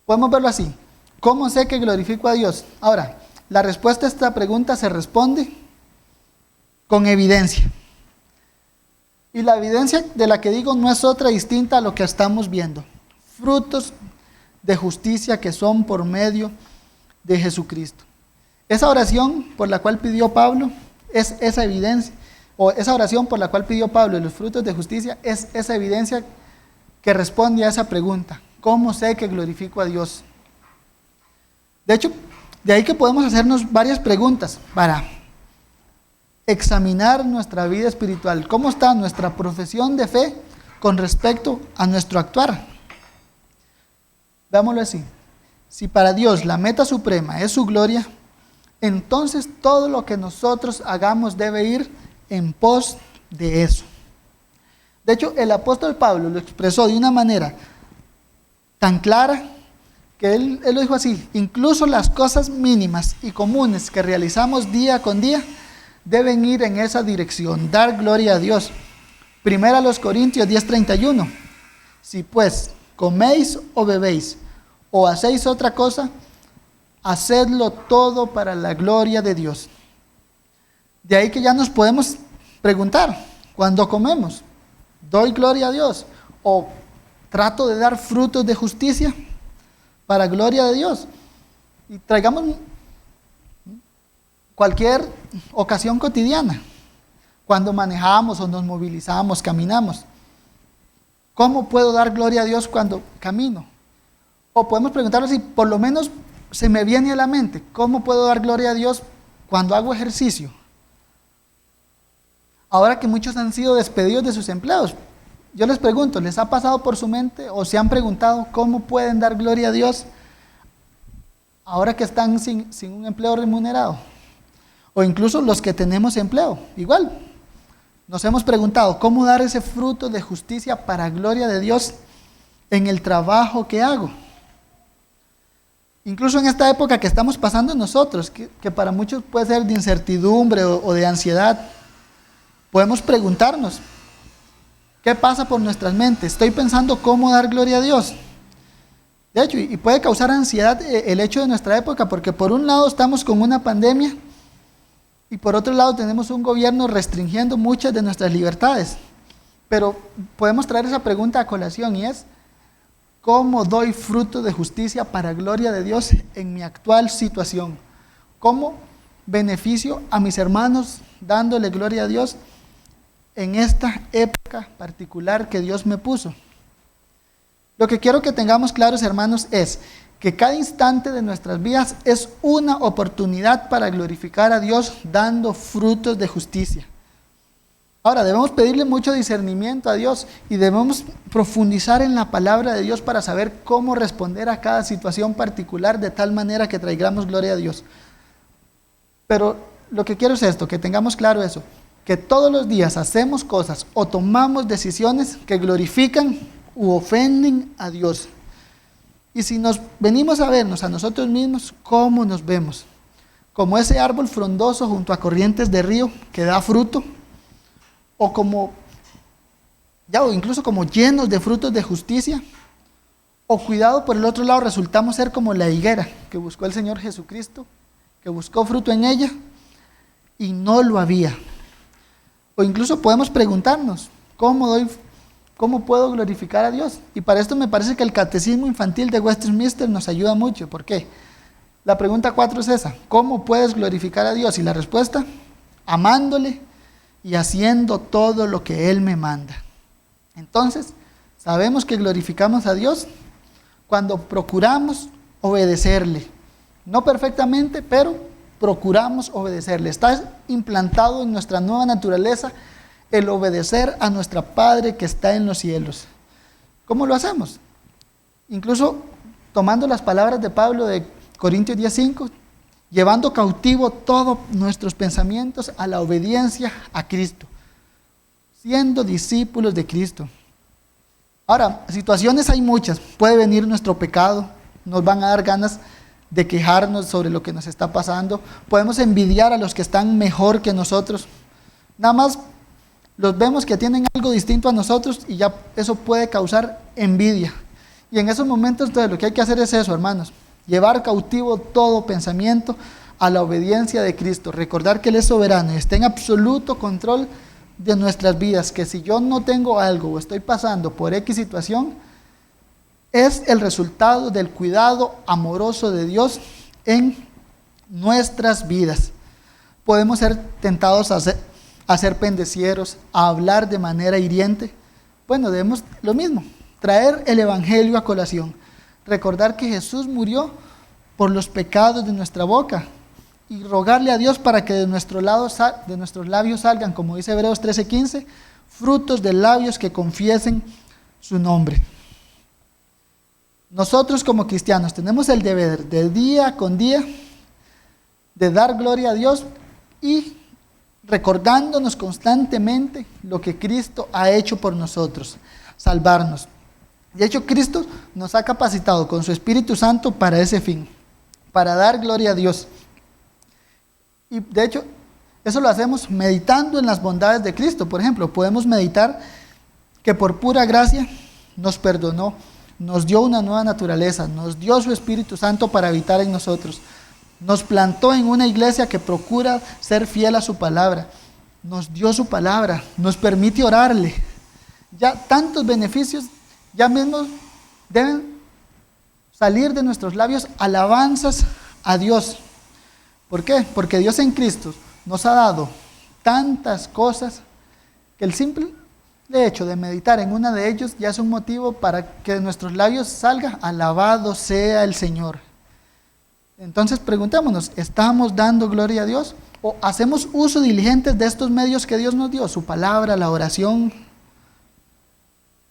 Podemos verlo así. ¿Cómo sé que glorifico a Dios? Ahora, la respuesta a esta pregunta se responde con evidencia. Y la evidencia de la que digo no es otra distinta a lo que estamos viendo. Frutos de justicia que son por medio de Jesucristo. Esa oración por la cual pidió Pablo es esa evidencia, o esa oración por la cual pidió Pablo los frutos de justicia es esa evidencia que responde a esa pregunta. ¿Cómo sé que glorifico a Dios? De hecho, de ahí que podemos hacernos varias preguntas para examinar nuestra vida espiritual. ¿Cómo está nuestra profesión de fe con respecto a nuestro actuar? Veámoslo así. Si para Dios la meta suprema es su gloria, entonces todo lo que nosotros hagamos debe ir en pos de eso. De hecho, el apóstol Pablo lo expresó de una manera tan clara que él lo dijo así: incluso las cosas mínimas y comunes que realizamos día con día deben ir en esa dirección, dar gloria a Dios. Primera a los Corintios 10:31. Si pues coméis o bebéis o hacéis otra cosa, hacedlo todo para la gloria de Dios. De ahí que ya nos podemos preguntar, cuando comemos, ¿doy gloria a Dios? ¿O trato de dar frutos de justicia para gloria de Dios? Y traigamos cualquier ocasión cotidiana, cuando manejamos o nos movilizamos, caminamos. ¿Cómo puedo dar gloria a Dios cuando camino? O podemos preguntarnos si por lo menos se me viene a la mente, ¿cómo puedo dar gloria a Dios cuando hago ejercicio? Ahora que muchos han sido despedidos de sus empleos, yo les pregunto, ¿les ha pasado por su mente o se han preguntado cómo pueden dar gloria a Dios ahora que están sin un empleo remunerado? O incluso los que tenemos empleo, igual. Nos hemos preguntado cómo dar ese fruto de justicia para gloria de Dios en el trabajo que hago. Incluso en esta época que estamos pasando nosotros, que para muchos puede ser de incertidumbre o de ansiedad, podemos preguntarnos, ¿qué pasa por nuestras mentes? Estoy pensando cómo dar gloria a Dios. De hecho, y puede causar ansiedad el hecho de nuestra época, porque por un lado estamos con una pandemia y por otro lado tenemos un gobierno restringiendo muchas de nuestras libertades. Pero podemos traer esa pregunta a colación y es, ¿cómo doy fruto de justicia para gloria de Dios en mi actual situación? ¿Cómo beneficio a mis hermanos dándole gloria a Dios en esta época particular que Dios me puso? Lo que quiero que tengamos claros, hermanos, es que cada instante de nuestras vidas es una oportunidad para glorificar a Dios dando frutos de justicia. Ahora, debemos pedirle mucho discernimiento a Dios y debemos profundizar en la palabra de Dios para saber cómo responder a cada situación particular de tal manera que traigamos gloria a Dios. Pero lo que quiero es esto, que tengamos claro eso, que todos los días hacemos cosas o tomamos decisiones que glorifican u ofenden a Dios. Y si nos venimos a vernos a nosotros mismos, ¿cómo nos vemos? Como ese árbol frondoso junto a corrientes de río que da fruto, o incluso como llenos de frutos de justicia, o cuidado, por el otro lado resultamos ser como la higuera que buscó el Señor Jesucristo, que buscó fruto en ella y no lo había. O incluso podemos preguntarnos, ¿cómo puedo glorificar a Dios? Y para esto me parece que el Catecismo Infantil de Westminster nos ayuda mucho. ¿Por qué? La pregunta 4 es esa, ¿cómo puedes glorificar a Dios? Y la respuesta, amándole y haciendo todo lo que Él me manda. Entonces, sabemos que glorificamos a Dios cuando procuramos obedecerle. No perfectamente, pero procuramos obedecerle. Está implantado en nuestra nueva naturaleza el obedecer a nuestro Padre que está en los cielos. ¿Cómo lo hacemos? Incluso tomando las palabras de Pablo de Corintios 10:5, llevando cautivo todos nuestros pensamientos a la obediencia a Cristo, siendo discípulos de Cristo. Ahora, situaciones hay muchas. Puede venir nuestro pecado, nos van a dar ganas de quejarnos sobre lo que nos está pasando. Podemos envidiar a los que están mejor que nosotros. Nada más los vemos que tienen algo distinto a nosotros y ya eso puede causar envidia. Y en esos momentos, entonces, lo que hay que hacer es eso, hermanos. Llevar cautivo todo pensamiento a la obediencia de Cristo. Recordar que Él es soberano y está en absoluto control de nuestras vidas. Que si yo no tengo algo o estoy pasando por X situación, es el resultado del cuidado amoroso de Dios en nuestras vidas. Podemos ser tentados a ser pendecieros, a hablar de manera hiriente. Bueno, debemos lo mismo, traer el Evangelio a colación. Recordar que Jesús murió por los pecados de nuestra boca y rogarle a Dios para que de nuestros labios salgan, como dice Hebreos 13:15, frutos de labios que confiesen su nombre. Nosotros como cristianos tenemos el deber de día con día de dar gloria a Dios y recordándonos constantemente lo que Cristo ha hecho por nosotros, salvarnos. De hecho, Cristo nos ha capacitado con su Espíritu Santo para ese fin, para dar gloria a Dios. Y de hecho, eso lo hacemos meditando en las bondades de Cristo. Por ejemplo, podemos meditar que por pura gracia nos perdonó, nos dio una nueva naturaleza, nos dio su Espíritu Santo para habitar en nosotros. Nos plantó en una iglesia que procura ser fiel a su palabra. Nos dio su palabra, nos permite orarle. Ya tantos beneficios, ya mismo deben salir de nuestros labios alabanzas a Dios. ¿Por qué? Porque Dios en Cristo nos ha dado tantas cosas que el simple hecho de meditar en una de ellos ya es un motivo para que de nuestros labios salga alabado sea el Señor. Entonces preguntémonos, ¿estamos dando gloria a Dios? ¿O hacemos uso diligente de estos medios que Dios nos dio? Su palabra, la oración.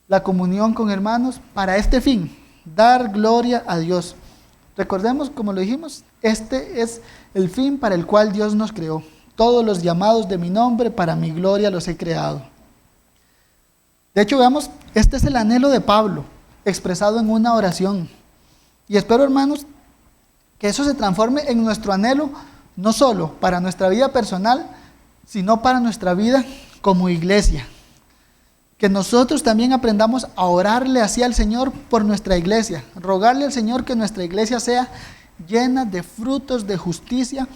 la comunión con hermanos para este fin, dar gloria a Dios. Recordemos, como lo dijimos, este es el fin para el cual Dios nos creó. Todos los llamados de mi nombre, para mi gloria los he creado. De hecho, veamos, este es el anhelo de Pablo, expresado en una oración. Y espero, hermanos, que eso se transforme en nuestro anhelo, no solo para nuestra vida personal, sino para nuestra vida como iglesia. Que nosotros también aprendamos a orarle así al Señor por nuestra iglesia, rogarle al Señor que nuestra iglesia sea llena de frutos de justicia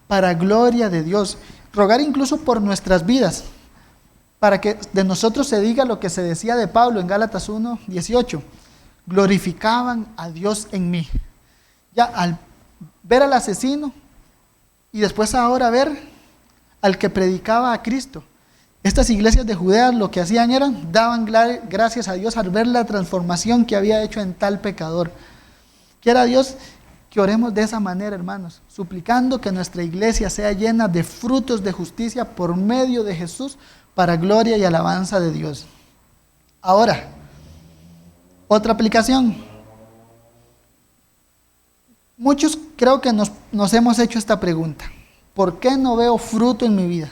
para gloria de Dios. Rogar incluso por nuestras vidas, para que de nosotros se diga lo que se decía de Pablo en Gálatas 1:18. Glorificaban a Dios en mí. Ya al ver al asesino y después ahora ver al que predicaba a Cristo. Estas iglesias de Judea lo que hacían era, daban gracias a Dios al ver la transformación que había hecho en tal pecador. Quiera Dios que oremos de esa manera, hermanos, suplicando que nuestra iglesia sea llena de frutos de justicia por medio de Jesús, para gloria y alabanza de Dios. Ahora, otra aplicación. Muchos creo que nos hemos hecho esta pregunta: ¿por qué no veo fruto en mi vida?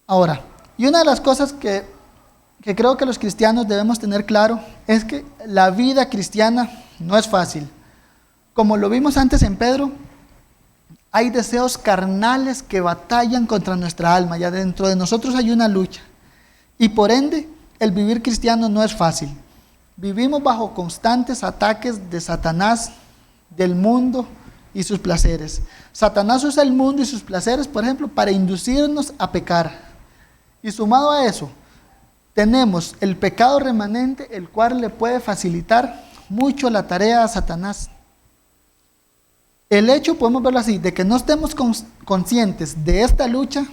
Ahora, y una de las cosas que creo que los cristianos debemos tener claro es que la vida cristiana no es fácil. Como lo vimos antes en Pedro, hay deseos carnales que batallan contra nuestra alma. Ya dentro de nosotros hay una lucha. Y por ende, el vivir cristiano no es fácil. Vivimos bajo constantes ataques de Satanás, del mundo y sus placeres. Satanás usa el mundo y sus placeres, por ejemplo, para inducirnos a pecar. Y sumado a eso, tenemos el pecado remanente, el cual le puede facilitar mucho la tarea a Satanás. El hecho, podemos verlo así, de que no estemos conscientes de esta lucha,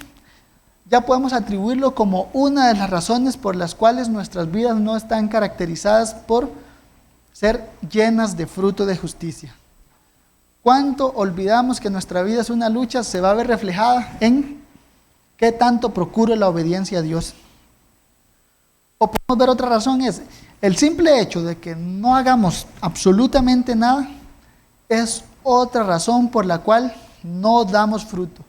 ya podemos atribuirlo como una de las razones por las cuales nuestras vidas no están caracterizadas por ser llenas de fruto de justicia. ¿Cuánto olvidamos que nuestra vida es una lucha? Se va a ver reflejada en qué tanto procuro la obediencia a Dios. O podemos ver otra razón, es el simple hecho de que no hagamos absolutamente nada, es otra razón por la cual no damos fruto.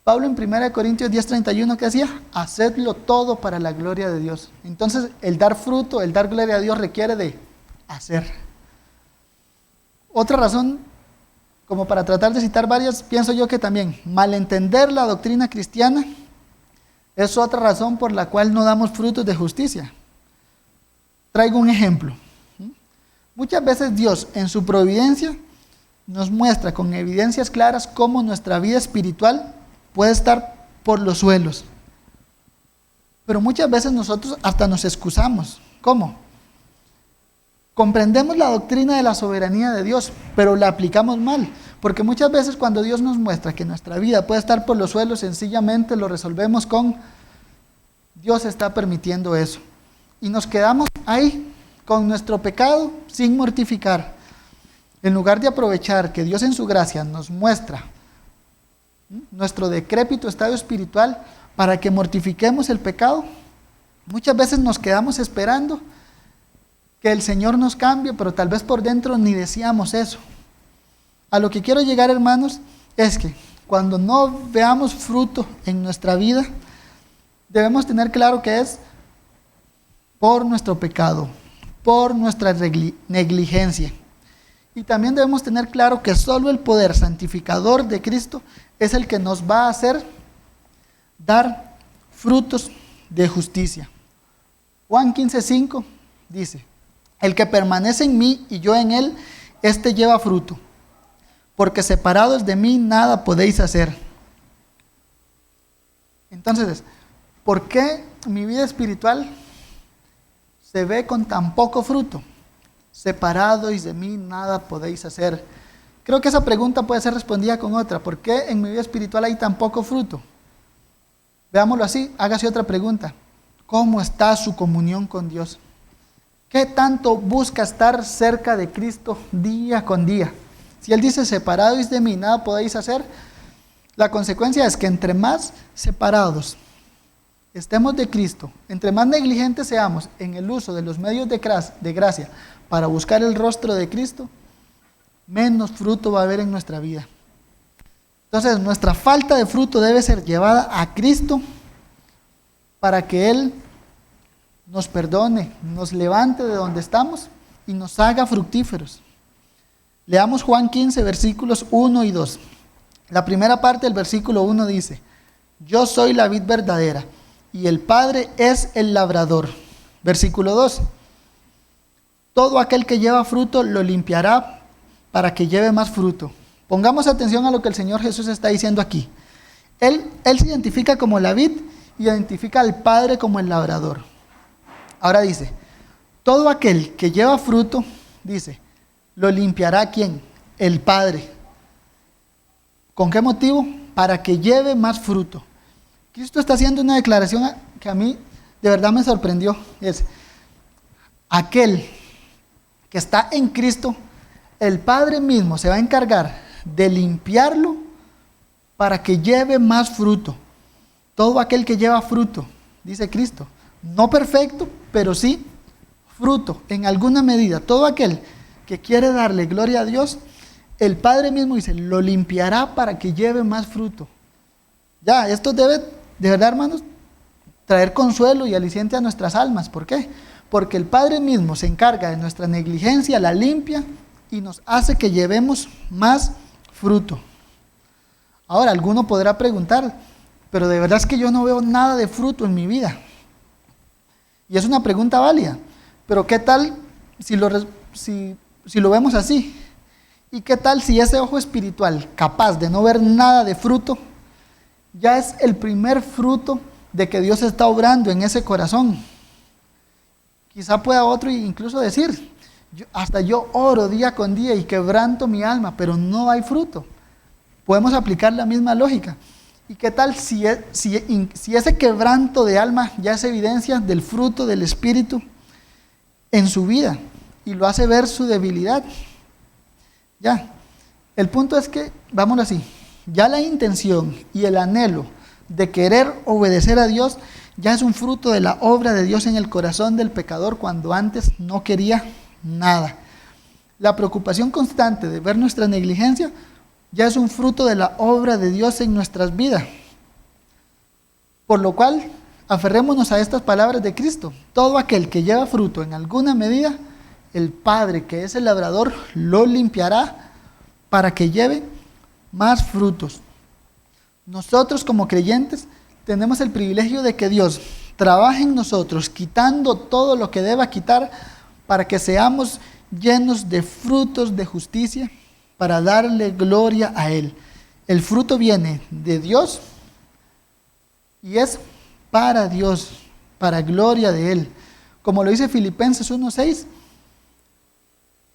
Pablo en 1 Corintios 10:31, ¿qué hacía? Hacedlo todo para la gloria de Dios. Entonces, el dar fruto, el dar gloria a Dios requiere de hacer. Otra razón, como para tratar de citar varias, pienso yo que también malentender la doctrina cristiana es otra razón por la cual no damos frutos de justicia. Traigo un ejemplo. Muchas veces Dios, en su providencia, nos muestra con evidencias claras cómo nuestra vida espiritual puede estar por los suelos. Pero muchas veces nosotros hasta nos excusamos. ¿Cómo? Comprendemos la doctrina de la soberanía de Dios, pero la aplicamos mal. Porque muchas veces cuando Dios nos muestra que nuestra vida puede estar por los suelos, sencillamente lo resolvemos con Dios está permitiendo eso. Y nos quedamos ahí con nuestro pecado sin mortificar. En lugar de aprovechar que Dios en su gracia nos muestra nuestro decrépito estado espiritual para que mortifiquemos el pecado, muchas veces nos quedamos esperando que el Señor nos cambie, pero tal vez por dentro ni deseamos eso. A lo que quiero llegar, hermanos, es que cuando no veamos fruto en nuestra vida, debemos tener claro que es por nuestro pecado, por nuestra negligencia. Y también debemos tener claro que solo el poder santificador de Cristo es el que nos va a hacer dar frutos de justicia. Juan 15:5 dice: el que permanece en mí y yo en él, éste lleva fruto, porque separados de mí nada podéis hacer. Entonces, ¿por qué mi vida espiritual se ve con tan poco fruto? Separados de mí nada podéis hacer. Creo que esa pregunta puede ser respondida con otra. ¿Por qué en mi vida espiritual hay tan poco fruto? Veámoslo así, hágase otra pregunta. ¿Cómo está su comunión con Dios? ¿Qué tanto busca estar cerca de Cristo día con día? Si Él dice, separados de mí nada podéis hacer, la consecuencia es que entre más separados estemos de Cristo, entre más negligentes seamos en el uso de los medios de gracia para buscar el rostro de Cristo, menos fruto va a haber en nuestra vida. Entonces, nuestra falta de fruto debe ser llevada a Cristo para que Él nos perdone, nos levante de donde estamos y nos haga fructíferos. Leamos Juan 15, versículos 1 y 2. La primera parte del versículo 1 dice: yo soy la vid verdadera y el Padre es el labrador. Versículo 2: todo aquel que lleva fruto lo limpiará para que lleve más fruto. Pongamos atención a lo que el Señor Jesús está diciendo aquí. Él se identifica como la vid y identifica al Padre como el labrador. Ahora dice, todo aquel que lleva fruto, dice, lo limpiará ¿quién? El Padre. ¿Con qué motivo? Para que lleve más fruto. Cristo está haciendo una declaración que a mí de verdad me sorprendió. Es, aquel que está en Cristo, el Padre mismo se va a encargar de limpiarlo para que lleve más fruto. Todo aquel que lleva fruto, dice Cristo, no perfecto, pero sí fruto en alguna medida. Todo aquel que quiere darle gloria a Dios, el Padre mismo dice, lo limpiará para que lleve más fruto. Ya, esto debe, de verdad, hermanos, traer consuelo y aliciente a nuestras almas. ¿Por qué? Porque el Padre mismo se encarga de nuestra negligencia, la limpia y nos hace que llevemos más fruto. Ahora, alguno podrá preguntar, pero de verdad es que yo no veo nada de fruto en mi vida. Y es una pregunta válida. Pero ¿qué tal si lo vemos así? ¿Y qué tal si ese ojo espiritual, capaz de no ver nada de fruto, ya es el primer fruto de que Dios está obrando en ese corazón? Quizá pueda otro incluso decir, hasta yo oro día con día y quebranto mi alma, pero no hay fruto. Podemos aplicar la misma lógica. ¿Y qué tal si ese quebranto de alma ya es evidencia del fruto del Espíritu en su vida y lo hace ver su debilidad? Ya, el punto es que, vámonos así, ya la intención y el anhelo de querer obedecer a Dios ya es un fruto de la obra de Dios en el corazón del pecador cuando antes no quería nada. La preocupación constante de ver nuestra negligencia ya es un fruto de la obra de Dios en nuestras vidas. Por lo cual, aferrémonos a estas palabras de Cristo. Todo aquel que lleva fruto en alguna medida, el Padre, que es el labrador, lo limpiará para que lleve más frutos. Nosotros como creyentes tenemos el privilegio de que Dios trabaje en nosotros, quitando todo lo que deba quitar, para que seamos llenos de frutos de justicia, para darle gloria a Él. El fruto viene de Dios y es para Dios, para gloria de Él. Como lo dice Filipenses 1:6,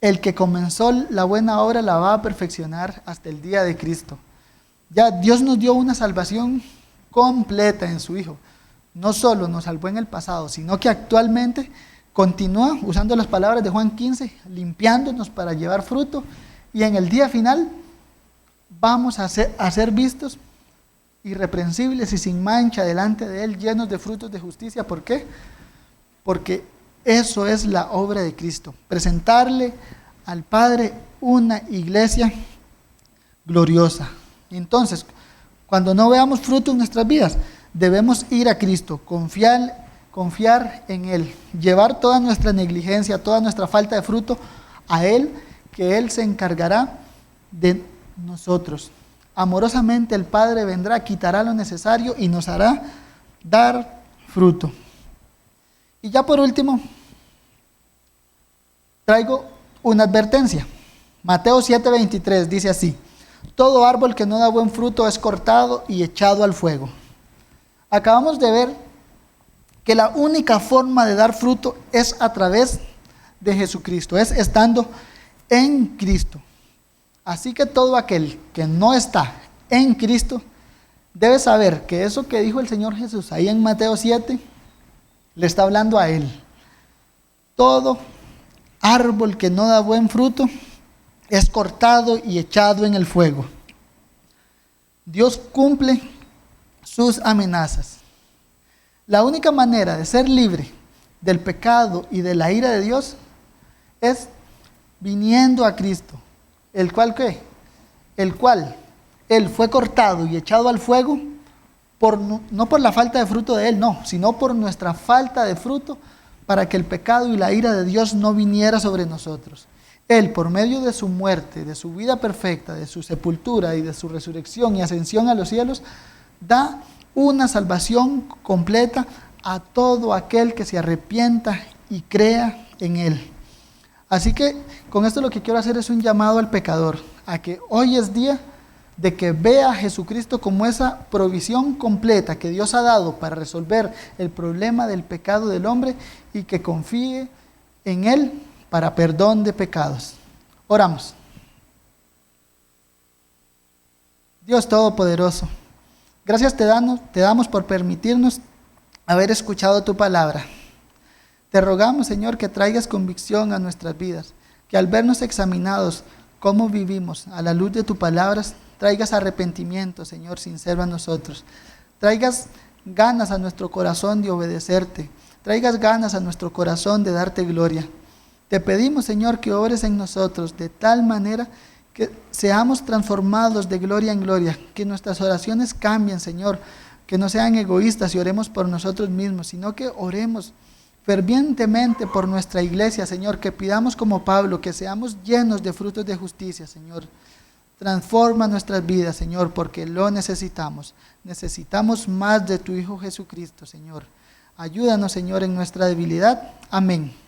el que comenzó la buena obra la va a perfeccionar hasta el día de Cristo. Ya Dios nos dio una salvación completa en su Hijo. No solo nos salvó en el pasado, sino que actualmente continúa, usando las palabras de Juan 15, limpiándonos para llevar fruto. Y en el día final vamos a ser vistos irreprensibles y sin mancha delante de Él, llenos de frutos de justicia. ¿Por qué? Porque eso es la obra de Cristo. Presentarle al Padre una iglesia gloriosa. Entonces, cuando no veamos fruto en nuestras vidas, debemos ir a Cristo, confiar en Él, llevar toda nuestra negligencia, toda nuestra falta de fruto a Él, que Él se encargará de nosotros. Amorosamente el Padre vendrá, quitará lo necesario y nos hará dar fruto. Y ya por último, traigo una advertencia. Mateo 7:23 dice así: todo árbol que no da buen fruto es cortado y echado al fuego. Acabamos de ver que la única forma de dar fruto es a través de Jesucristo, es estando en Cristo. Así que todo aquel que no está en Cristo debe saber que eso que dijo el Señor Jesús ahí en Mateo 7 le está hablando a él. Todo árbol que no da buen fruto es cortado y echado en el fuego. Dios cumple sus amenazas. La única manera de ser libre del pecado y de la ira de Dios es viniendo a Cristo, el cual ¿qué? El cual Él fue cortado y echado al fuego, no por la falta de fruto de Él, no, sino por nuestra falta de fruto, para que el pecado y la ira de Dios no viniera sobre nosotros. Él, por medio de su muerte, de su vida perfecta, de su sepultura y de su resurrección y ascensión a los cielos, da una salvación completa a todo aquel que se arrepienta y crea en Él. Así que con esto lo que quiero hacer es un llamado al pecador, a que hoy es día de que vea a Jesucristo como esa provisión completa que Dios ha dado para resolver el problema del pecado del hombre y que confíe en Él para perdón de pecados. Oramos. Dios Todopoderoso, gracias te damos por permitirnos haber escuchado tu palabra. Te rogamos, Señor, que traigas convicción a nuestras vidas, que al vernos examinados cómo vivimos a la luz de tu palabra, traigas arrepentimiento, Señor, sincero a nosotros. Traigas ganas a nuestro corazón de obedecerte. Traigas ganas a nuestro corazón de darte gloria. Te pedimos, Señor, que obres en nosotros de tal manera que seamos transformados de gloria en gloria, que nuestras oraciones cambien, Señor, que no sean egoístas y oremos por nosotros mismos, sino que oremos fervientemente por nuestra iglesia, Señor, que pidamos como Pablo, que seamos llenos de frutos de justicia, Señor. Transforma nuestras vidas, Señor, porque lo necesitamos. Necesitamos más de tu Hijo Jesucristo, Señor. Ayúdanos, Señor, en nuestra debilidad. Amén.